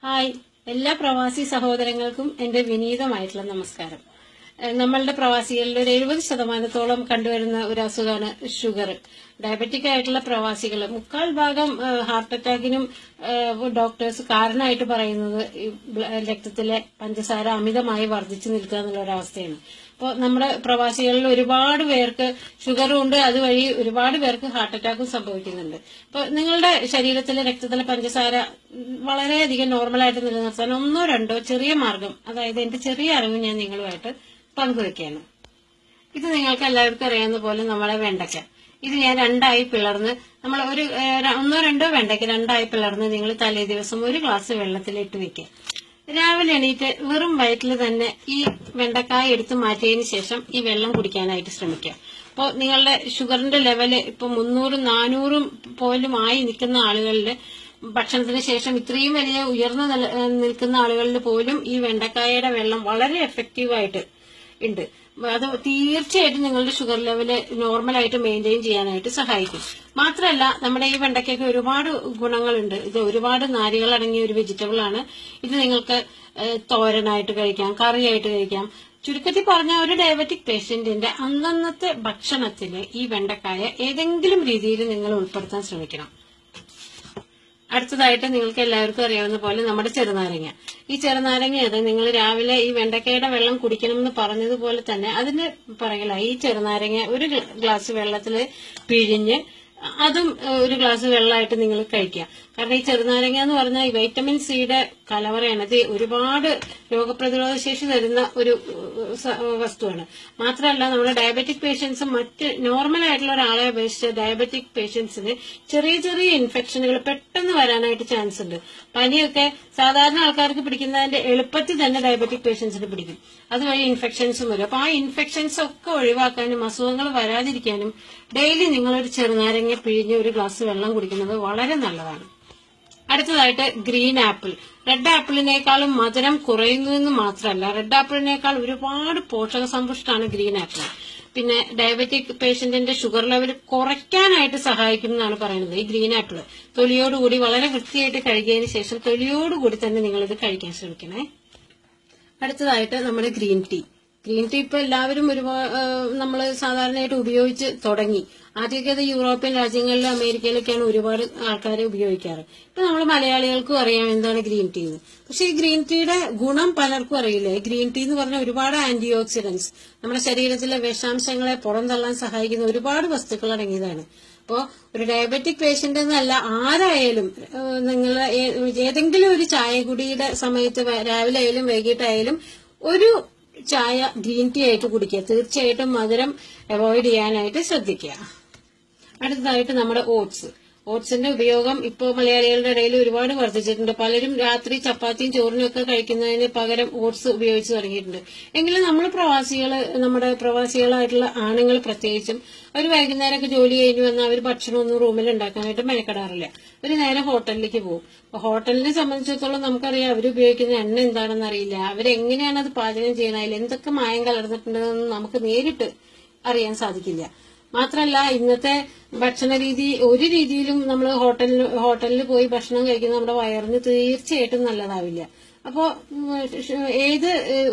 Hi, എല്ലാ പ്രവാസി സഹോദരങ്ങൾക്കും എന്റെ വിനീതമായിട്ടുള്ള നമസ്കാരം. നമ്മളുടെ പ്രവാസികളിൽ ഒരു 70% കണ്ടുവരുന്ന ഒരു അസുഖമാണ് ഷുഗർ. ഡയബറ്റിക് ആയിട്ടുള്ള പ്രവാസികൾ 3/4 ഹാർട്ട് അറ്റാക്കിനും ഡോക്ടേഴ്സ് കാരണമായിട്ട് പറയുന്നത് രക്തത്തിലെ പഞ്ചസാര അമിതമായി വർദ്ധിച്ചു നിൽക്കുക എന്നുള്ള ഒരവസ്ഥയാണ്. അപ്പോൾ നമ്മുടെ പ്രവാസികളിൽ ഒരുപാട് പേർക്ക് ഷുഗറും ഉണ്ട്, അതുവഴി ഒരുപാട് പേർക്ക് ഹാർട്ട് അറ്റാക്കും സംഭവിക്കുന്നുണ്ട്. അപ്പോൾ നിങ്ങളുടെ ശരീരത്തിലെ രക്തത്തിലെ പഞ്ചസാര വളരെയധികം നോർമലായിട്ട് നിലനിർത്താൻ 1-2 ചെറിയ മാർഗം, അതായത് എന്റെ ചെറിയ അറിവ് ഞാൻ നിങ്ങളുമായിട്ട് പങ്കുവെക്കുകയാണ്. ഇത് നിങ്ങൾക്ക് എല്ലാവർക്കും അറിയാവുന്ന പോലെ നമ്മളെ വെണ്ടയ്ക്ക, ഇത് ഞാൻ 2ആയി പിളർന്ന്, നമ്മൾ 1-2 വെണ്ടയ്ക്ക 2ആയി പിളർന്ന് നിങ്ങൾ തലേ ദിവസം 1 ഗ്ലാസ് വെള്ളത്തിലിട്ട് വെക്കുക. രാവിലെ എണീറ്റ് വെറും വയറ്റിൽ തന്നെ ഈ വെണ്ടക്കായ എടുത്ത് മാറ്റിയതിന് ശേഷം ഈ വെള്ളം കുടിക്കാനായിട്ട് ശ്രമിക്കുക. അപ്പോൾ നിങ്ങളുടെ ഷുഗറിന്റെ ലെവല് ഇപ്പൊ 300-400 പോലും ആയി നിൽക്കുന്ന ആളുകളിൽ, ഭക്ഷണത്തിന് ശേഷം ഇത്രയും വലിയ ഉയർന്നു നിൽക്കുന്ന ആളുകളിൽ പോലും ഈ വെണ്ടക്കായയുടെ വെള്ളം വളരെ എഫക്റ്റീവായിട്ട് ഉണ്ട്. അത് തീർച്ചയായിട്ടും നിങ്ങളുടെ ഷുഗർ ലെവല് നോർമലായിട്ട് മെയിൻറ്റെയിൻ ചെയ്യാനായിട്ട് സഹായിക്കും. മാത്രമല്ല, നമ്മുടെ ഈ വെണ്ടയ്ക്കൊക്കെ ഒരുപാട് ഗുണങ്ങളുണ്ട്. ഇത് ഒരുപാട് നാരുകൾ അടങ്ങിയ ഒരു വെജിറ്റബിൾ ആണ്. ഇത് നിങ്ങൾക്ക് തോരനായിട്ട് കഴിക്കാം, കറിയായിട്ട് കഴിക്കാം. ചുരുക്കത്തിൽ പറഞ്ഞ ഒരു ഡയബറ്റിക് പേഷ്യന്റിന്റെ അന്നന്നത്തെ ഭക്ഷണത്തിൽ ഈ വെണ്ടക്കായ ഏതെങ്കിലും രീതിയിൽ നിങ്ങൾ ഉൾപ്പെടുത്താൻ ശ്രമിക്കണം. അടുത്തതായിട്ട് നിങ്ങൾക്ക് എല്ലാവർക്കും അറിയാവുന്ന പോലെ നമ്മുടെ ചെറുനാരങ്ങ. ഈ ചെറുനാരങ്ങ അത് നിങ്ങൾ രാവിലെ ഈ വെണ്ടക്കയുടെ വെള്ളം കുടിക്കണമെന്ന് പറഞ്ഞതുപോലെ തന്നെ അതിന് പറയലായി ഈ ചെറുനാരങ്ങ 1 ഗ്ലാസ് വെള്ളത്തിൽ പിഴിഞ്ഞ് അതും 1 ഗ്ലാസ് വെള്ളമായിട്ട് നിങ്ങൾ കഴിക്കുക. കാരണം ഈ ചെറുനാരങ്ങ എന്ന് പറഞ്ഞാൽ ഈ വൈറ്റമിൻ സിയുടെ കലവറയാണ്. ഇത് ഒരുപാട് രോഗപ്രതിരോധ ശേഷി തരുന്ന ഒരു വസ്തുവാണ്. മാത്രമല്ല, നമ്മുടെ ഡയബറ്റിക് പേഷ്യൻസ് മറ്റ് നോർമൽ ആയിട്ടുള്ള ഒരാളെ അപേക്ഷിച്ച് ഡയബറ്റിക് പേഷ്യൻസിന് ചെറിയ ചെറിയ ഇൻഫെക്ഷനുകൾ പെട്ടെന്ന് വരാനായിട്ട് ചാൻസ് ഉണ്ട്. പനിയൊക്കെ സാധാരണ ആൾക്കാർക്ക് പിടിക്കുന്നതിന്റെ എളുപ്പത്തിൽ തന്നെ ഡയബറ്റിക് പേഷ്യൻസിന് പിടിക്കും. അതുവഴി ഇൻഫെക്ഷൻസും വരും. അപ്പൊ ആ ഇൻഫെക്ഷൻസ് ഒക്കെ ഒഴിവാക്കാനും അസുഖങ്ങൾ വരാതിരിക്കാനും ഡെയിലി നിങ്ങളൊരു ചെറുനാരങ്ങ പിഴിഞ്ഞ് 1 ഗ്ലാസ് വെള്ളം കുടിക്കുന്നത് വളരെ നല്ലതാണ്. അടുത്തതായിട്ട് ഗ്രീൻ ആപ്പിൾ. റെഡ് ആപ്പിളിനേക്കാളും മധുരം കുറയുന്നതെന്ന് മാത്രമല്ല, റെഡ് ആപ്പിളിനേക്കാൾ ഒരുപാട് പോഷക സമ്പുഷ്ടമാണ് ഗ്രീൻ ആപ്പിൾ. പിന്നെ ഡയബറ്റിക് പേഷ്യന്റിന്റെ ഷുഗർ ലെവൽ കുറയ്ക്കാനായിട്ട് സഹായിക്കും എന്നാണ് പറയുന്നത് ഈ ഗ്രീൻ ആപ്പിൾ. തൊലിയോടുകൂടി വളരെ വൃത്തിയായിട്ട് കഴുകിയതിന് ശേഷം തൊലിയോടുകൂടി തന്നെ നിങ്ങളിത് കഴിക്കാൻ ശ്രമിക്കണേ. അടുത്തതായിട്ട് നമ്മുടെ ഗ്രീൻ ടീ. ഗ്രീൻ ടീ ഇപ്പൊ എല്ലാവരും നമ്മൾ സാധാരണയായിട്ട് ഉപയോഗിച്ച് തുടങ്ങി. ആദ്യമൊക്കെ അത് യൂറോപ്യൻ രാജ്യങ്ങളിലും അമേരിക്കയിലൊക്കെയാണ് ഒരുപാട് ആൾക്കാർ ഉപയോഗിക്കാറ്. ഇപ്പൊ നമ്മൾ മലയാളികൾക്കും അറിയാം എന്താണ് ഗ്രീൻ ടീ എന്ന്. പക്ഷെ ഈ ഗ്രീൻ ടീയുടെ ഗുണം പലർക്കും അറിയില്ല. ഈ ഗ്രീൻ ടീ എന്ന് പറഞ്ഞാൽ ഒരുപാട് ആന്റി ഓക്സിഡന്റ്സ്, നമ്മുടെ ശരീരത്തിലെ വിഷാംശങ്ങളെ പുറന്തള്ളാൻ സഹായിക്കുന്ന ഒരുപാട് വസ്തുക്കൾ അടങ്ങിയതാണ്. അപ്പോ ഒരു ഡയബറ്റിക് പേഷ്യന്റ് എന്നല്ല, ആരായാലും നിങ്ങൾ ഏതെങ്കിലും ഒരു ചായ കുടിയുടെ സമയത്ത് രാവിലെ ആയാലും വൈകിട്ടായാലും ഒരു ചായ ഗ്രീൻ ടീ ആയിട്ട് കുടിക്കുക. തീർച്ചയായിട്ടും മധുരം അവോയ്ഡ് ചെയ്യാനായിട്ട് ശ്രദ്ധിക്കുക. അടുത്തതായിട്ട് നമ്മുടെ ഓട്സിന്റെ ഉപയോഗം ഇപ്പോൾ മലയാളികളുടെ ഇടയിൽ ഒരുപാട് വർദ്ധിച്ചിട്ടുണ്ട്. പലരും രാത്രി ചപ്പാത്തിയും ചോറിനും ഒക്കെ കഴിക്കുന്നതിന് പകരം ഓട്സ് ഉപയോഗിച്ച് തുടങ്ങിയിട്ടുണ്ട്. എങ്കിലും നമ്മുടെ പ്രവാസികളായിട്ടുള്ള ആണുങ്ങൾ പ്രത്യേകിച്ചും അവർ വൈകുന്നേരമൊക്കെ ജോലി കഴിഞ്ഞു വന്നാൽ അവർ ഭക്ഷണമൊന്നും റൂമിൽ ഉണ്ടാക്കാനായിട്ട് മെനക്കെടാറില്ല. ഒരു നേരെ ഹോട്ടലിലേക്ക് പോകും. അപ്പൊ ഹോട്ടലിനെ സംബന്ധിച്ചിടത്തോളം നമുക്കറിയാം അവരുപയോഗിക്കുന്ന എണ്ണ എന്താണെന്ന് അറിയില്ല, അവരെങ്ങനെയാണ് അത് പാചകം ചെയ്യുന്നത്, അതിൽ എന്തൊക്കെ മായം കലർന്നിട്ടുണ്ടെന്ന് നമുക്ക് നേരിട്ട് അറിയാൻ സാധിക്കില്ല. മാത്രമല്ല, ഇന്നത്തെ ഭക്ഷണ രീതി ഒരു രീതിയിലും നമ്മൾ ഹോട്ടലിൽ പോയി ഭക്ഷണം കഴിക്കുന്നത് നമ്മുടെ വയറിന് തീർച്ചയായിട്ടും നല്ലതാവില്ല. അപ്പോ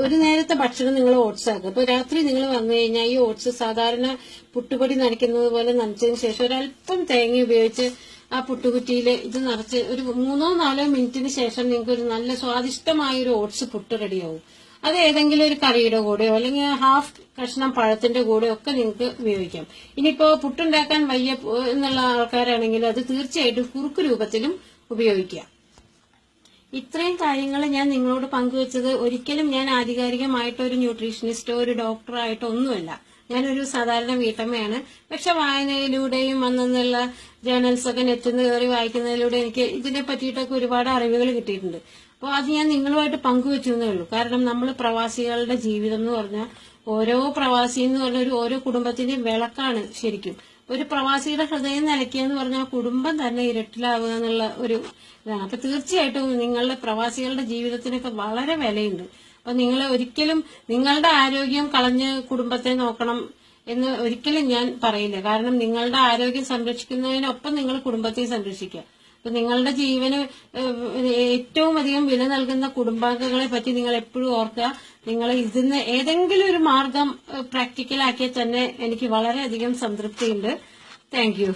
ഒരു നേരത്തെ ഭക്ഷണം നിങ്ങൾ ഓട്സ് ആക്കുക. അപ്പൊ രാത്രി നിങ്ങൾ വന്നു കഴിഞ്ഞാൽ ഈ ഓട്സ് സാധാരണ പുട്ടുപൊടി നനയ്ക്കുന്നത് പോലെ നനച്ചതിന് ശേഷം ഒരല്പം തേങ്ങ ഉപയോഗിച്ച് ആ പുട്ടുകുറ്റിയിൽ ഇത് നിറച്ച് ഒരു 3-4 മിനിറ്റിന് ശേഷം നിങ്ങൾക്ക് ഒരു നല്ല സ്വാദിഷ്ടമായ ഒരു ഓട്സ് പുട്ട് റെഡിയാവും. അത് ഏതെങ്കിലും ഒരു കറിയുടെ കൂടെയോ അല്ലെങ്കിൽ ഹാഫ് കഷ്ണം പഴത്തിന്റെ കൂടെയോ ഒക്കെ നിങ്ങൾക്ക് ഉപയോഗിക്കാം. ഇനിയിപ്പോ പുട്ടുണ്ടാക്കാൻ വയ്യ എന്നുള്ള ആൾക്കാരാണെങ്കിൽ അത് തീർച്ചയായിട്ടും കുറുക്ക് രൂപത്തിലും ഉപയോഗിക്കാം. ഇത്രയും കാര്യങ്ങൾ ഞാൻ നിങ്ങളോട് പങ്കുവെച്ചത് ഒരിക്കലും ഞാൻ ആധികാരികമായിട്ടോ ഒരു ന്യൂട്രീഷനിസ്റ്റോ ഒരു ഡോക്ടറോ ആയിട്ടോ ഒന്നുമല്ല. ഞാനൊരു സാധാരണ വീട്ടമ്മയാണ്. പക്ഷെ വായനയിലൂടെയും അന്നുള്ള ജേർണൽസ് ഒക്കെ നെറ്റിൽ നിന്ന് കയറി വായിക്കുന്നതിലൂടെ എനിക്ക് ഇതിനെ പറ്റിയിട്ടൊക്കെ ഒരുപാട് അറിവുകൾ കിട്ടിയിട്ടുണ്ട്. അപ്പോൾ അത് ഞാൻ നിങ്ങളുമായിട്ട് പങ്കുവെച്ചു എന്നേ ഉള്ളൂ. കാരണം നമ്മൾ പ്രവാസികളുടെ ജീവിതം എന്ന് പറഞ്ഞാൽ ഓരോ പ്രവാസി എന്ന് പറഞ്ഞ ഓരോ കുടുംബത്തിന്റെയും വിളക്കാണ് ശരിക്കും. ഒരു പ്രവാസിയുടെ ഹൃദയം നിലയ്ക്കുക എന്ന് പറഞ്ഞാൽ കുടുംബം തന്നെ ഇരട്ടിലാവുക എന്നുള്ള ഒരു ഇതാണ്. അപ്പൊ തീർച്ചയായിട്ടും നിങ്ങളുടെ പ്രവാസികളുടെ ജീവിതത്തിനൊക്കെ വളരെ വിലയുണ്ട്. അപ്പൊ നിങ്ങൾ ഒരിക്കലും നിങ്ങളുടെ ആരോഗ്യം കളഞ്ഞ് കുടുംബത്തെ നോക്കണം എന്ന് ഒരിക്കലും ഞാൻ പറയില്ല. കാരണം നിങ്ങളുടെ ആരോഗ്യം സംരക്ഷിക്കുന്നതിനൊപ്പം നിങ്ങൾ കുടുംബത്തെ സംരക്ഷിക്കുക. ഇപ്പൊ നിങ്ങളുടെ ജീവന് ഏറ്റവും അധികം വില നൽകുന്ന കുടുംബാംഗങ്ങളെ പറ്റി നിങ്ങൾ എപ്പോഴും ഓർക്കുക. നിങ്ങൾ ഇതിന്ന് ഏതെങ്കിലും ഒരു മാർഗം പ്രാക്ടിക്കലാക്കിയാൽ തന്നെ എനിക്ക് വളരെയധികം സംതൃപ്തിയുണ്ട്. Thank you.